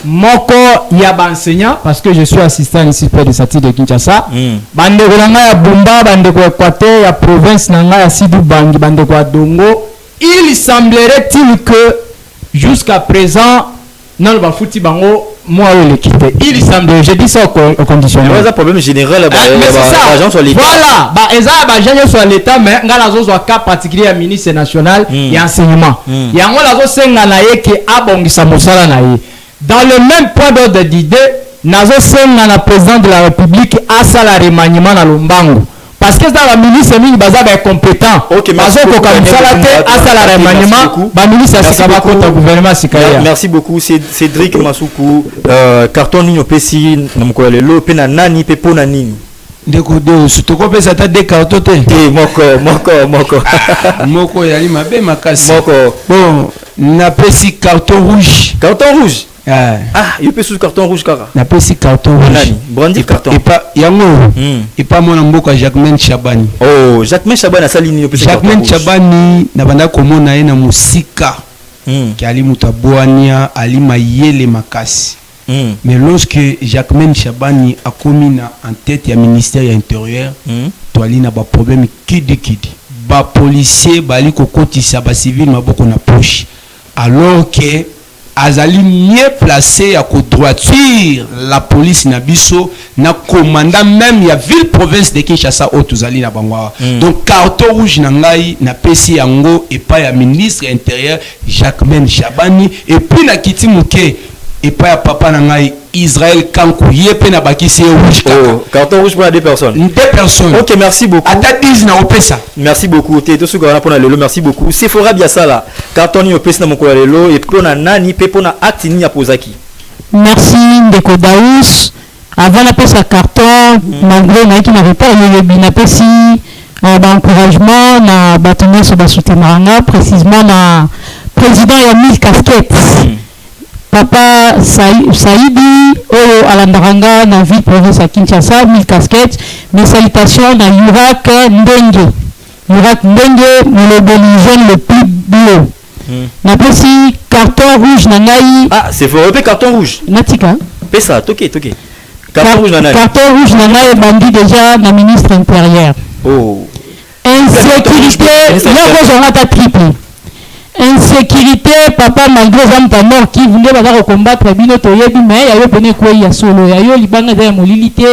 moko ya enseignant parce que je suis assistant ici près de Sati de Kinshasa bande ko ngai ya Bumba bande ko Équateur ya province na ngai ya Sidu Bangi bande ko Dongo il semblerait-il que jusqu'à présent, non, le fouti bango, moi, on le quitté. Il semble, j'ai dit ça au conditionnel. C'est un problème général. Mais c'est ça. Voilà. L'agent sur l'État, mais il y a un cas particulier à ministre national et enseignement. Il y a un qui a dans le même point d'ordre d'idée, nazo senga na président de la République a ça la remaniement na Lombango. Parce que dans la ministre il baza ba compétent. OK, merci. Merci beaucoup Cédric Masuku. Carton nino pesi na mkola lelo pe na nani pe pona nini. Ndeko de sutoko pesa ta de carton te. Moko yali mabe makasi. Bon, na pesi carton rouge. Carton rouge. Il peut sous carton rouge kara. Na pesi carton rouge. Brandi carton. Et pas yango. Et pas mon mboka Jacquemain Chabani. Oh, Jacquemain Chabani a salini no pesi carton rouge. Jacquemain Chabani na banda komona ye na musika. Ki ali mutabwania ali mayele makasi. Mais lorsque Jacquemain Chabani a commis en tête du ministère intérieur, toali na ba problème kidi. Ba policier bali kokotisa ba civil maboko na poche. Alors que azali mieux placé à droiture la police na biso na commandant même ya ville province de Kinshasa au tuzali na bangwa. Donc carton rouge na ngai na pesi yango et pas ya ministre intérieur Jacquemain Chabani et puis na kiti muke et pas ya papa na ngai Israël Kankou yepe na bakisi rouge kaka. Carton rouge pour deux personnes. Deux personnes. OK, merci beaucoup. Ata 10 na opesa. Merci beaucoup. Te to sugana pona lelo, merci beaucoup. Sephora Biasala. Carton ni opesa na mokola lelo et pona nani pe pona acte ni apozaki. Merci Ndeko Daous. Avant la pesa carton, malgré na qui n'avait pas eu bina pesi d'encouragement na bâtonnier sur basoutenanga précisément na président ya 1000 casquettes. Papa Saïdi Oyo Alandaranga na ville province à Kinshasa 1000 casquettes. Mes salutations dans Yurak Ndenge. Yurak Ndenge, le jeune le plus bleu. Na pesi carton rouge na ngai. Ah, c'est fort, carton rouge. Natika. Pesa, toké. Carton rouge na ngai. Carton rouge na ngai bandi déjà na ministre intérieur. Oh. Insécurité, là on a triplé. Insécurité, papa malgré les mort qui voulait combattre bino toyebi mais yayo pene ko ya solo yayo libanga za molilité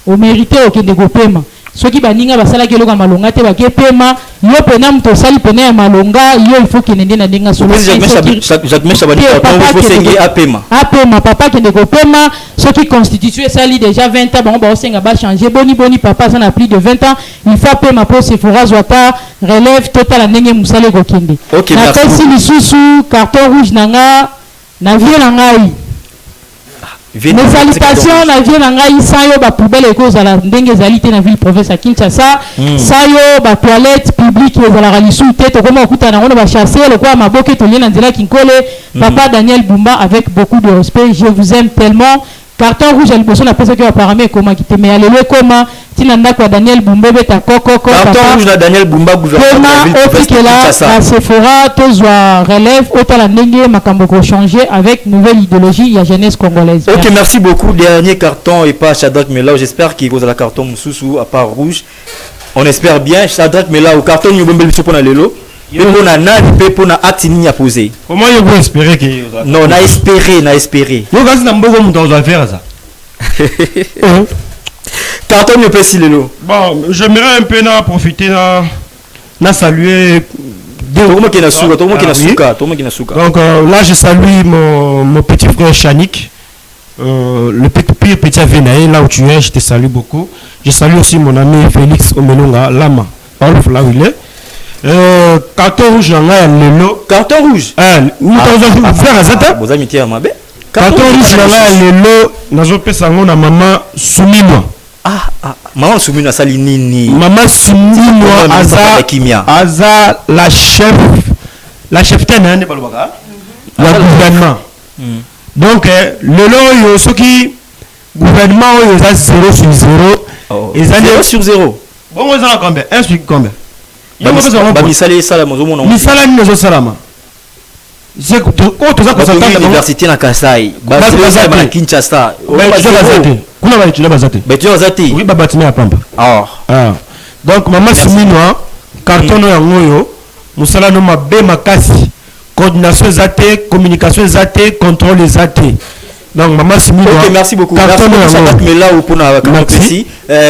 au mérité au kende kopema soki baninga basala ke loka malonga te ba ke pema yo pena mto sali pene ya malonga yo il faut que nende na ndinga solo Jacquemain Chabani faut sengi apema papa kende kopema soki constitution sali déjà 20 ans bon ba senga ba changer boni papa ça n'a plus de 20 ans il faut pema pour Sephora Zwata relève total ndenge musale ko kende na pesi lisusu carton rouge nanga na vie na ngai mes salutations na vie na ngai sayo ba poubelle ko za la ndenge zalité na ville province à Kinshasa sayo ba toilette publique za la ralisu te to koma okuta na ngona ba chasser le kwa maboke to lien nzela kinkole papa Daniel Bumba avec beaucoup de respect je vous aime tellement carton rouge à liboso na pesa que apparemment comment qui te mais alelo comment tina ndako Daniel Bumba beta koko carton rouge na Daniel Bumba gouvernement la Sephora tozwa relève autant ndenge makambo ko changer avec nouvelle idéologie ya jeunesse congolaise. OK, merci beaucoup. Dernier carton et pas Shadrach Mela, j'espère qu'il vous a la carton mususu à part rouge. On espère bien Shadrach Mela au carton ni bombe biso pona lelo. On a nani pe pona acte ni a posé. Comment vous pouvez espérer que non, na espéré. Vous gars na mbogo muto za faire ça. Carton ni pesi lelo. Bon, j'aimerais un peu na profiter na saluer tout le monde qui na suka. Donc là je salue mon petit frère Chanik. Le petit Avenaï, là où tu es, je te salue beaucoup. Je salue aussi mon ami Félix Omelonga Lama. Là où il est. Carton rouge lelo. Carton rouge. Carton rouge lelo. Nazo pesa ngona mama Soumimwa. Maman Soumimwa sali nini? Maman Soumimwa aza la chef tenante balobaka. La gouvernement. Donc lelo yo soki gouvernement yo za 0 sur 0 et 0 sur 0. Bon on a combien? 1 sur combien? Misala sala mozomo na misala ni zo salama. C'est ko to za ko sata université na Kasai. Basala na Kinshasa. Kuna ba étudier bazate. Ba étudier bazate. Oui ba bâtiment ya pamba. Donc maman Souminoa carton yango yo musala no mabe makasi coordination zate communication zate contrôle zate. Donc maman Simino. OK, merci beaucoup. Carton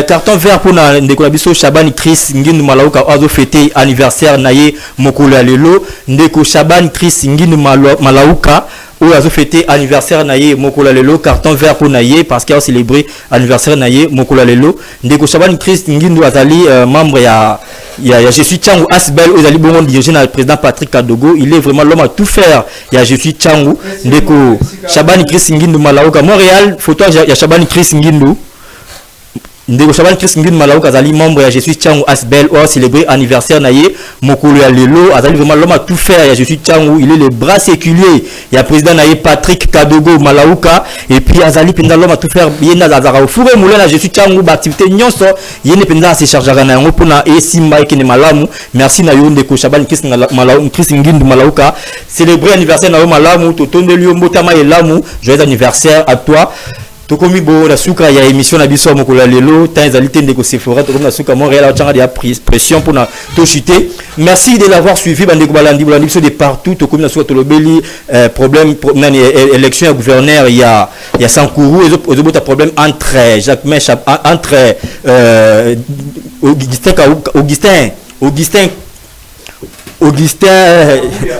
carton vert pour na ndeko biso Shabani Chris Ngindu Malauka azo fêter anniversaire naye mokolo lelo ndeko Shabani Chris Ngindu Malauka ou azo fêter anniversaire naye mokolo lelo carton vert pour naye parce qu'il a célébré anniversaire naye mokolo lelo ndeko Shabani Chris Ngindu azali membre ya je suis Tchangou Asbel aux Ali Bongo dirigé par le président Patrick Kadogo. Il est vraiment l'homme à tout faire. Il y a je suis Tchangou Ndeko Shabani Chris Ngindu Malauka Montréal photo il y a Shabani Chris Ngindu Ndeko Shabani Chris Ngindu Malauka azali membre ya je suis Tchangou Asbel ou célébrer anniversaire naye mokolo ya lelo azali vraiment l'homme à tout faire. Il y a je suis Tchangou, il est le bras séculier. Il y a président naye Patrick Kadogo Malauka et puis azali pendant l'homme à tout faire yena azara au fouré moulin je suis Tchangou ba activité nyonso yene pendant se chargera na yango pona e simba ekene malamu. Merci na yo Ndeko Shabani Chris Ngindu Malauka célébrer anniversaire na yo malamu totonde liyo mbotama elamu joyeux anniversaire à toi. Tokomi bo la suka ya émission na biso mokolo lelo temps ezalité ndeko Sephora tokomi na suka Montréal a tanga ya pression pour na to chuter. Merci de l'avoir suivi bandeko balandi biso de partout tokomi na suka tolobeli problème nani élection ya gouverneur ya Sankourou ezobota problème entre Jacquemain entre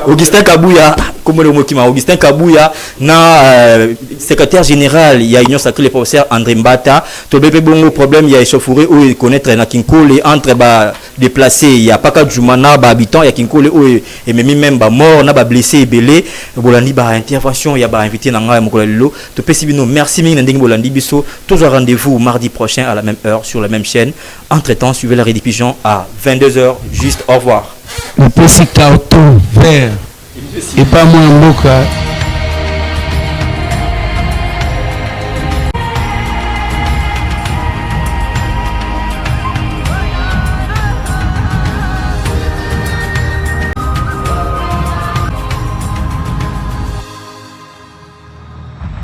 Augustin Kabouya comme le mot qui m'a Augustin Kabouya na secrétaire général il y a union sacrée le professeur André Mbata to bébé bongo problème il y a échauffouré ou connaître na Kinkole entre ba déplacé il y a pas que Jumana ba habitant il y a Kinkole ou et même ba mort na ba blessé belé bolandi ba intervention il y a ba invité na nga mokolo lelo to pesi bino merci mingi ndingi bolandi biso toujours rendez-vous mardi prochain à la même heure sur la même chaîne. Entre-temps suivez la rediffusion à 22h juste au revoir. Le petit carton vert et pas moins mboka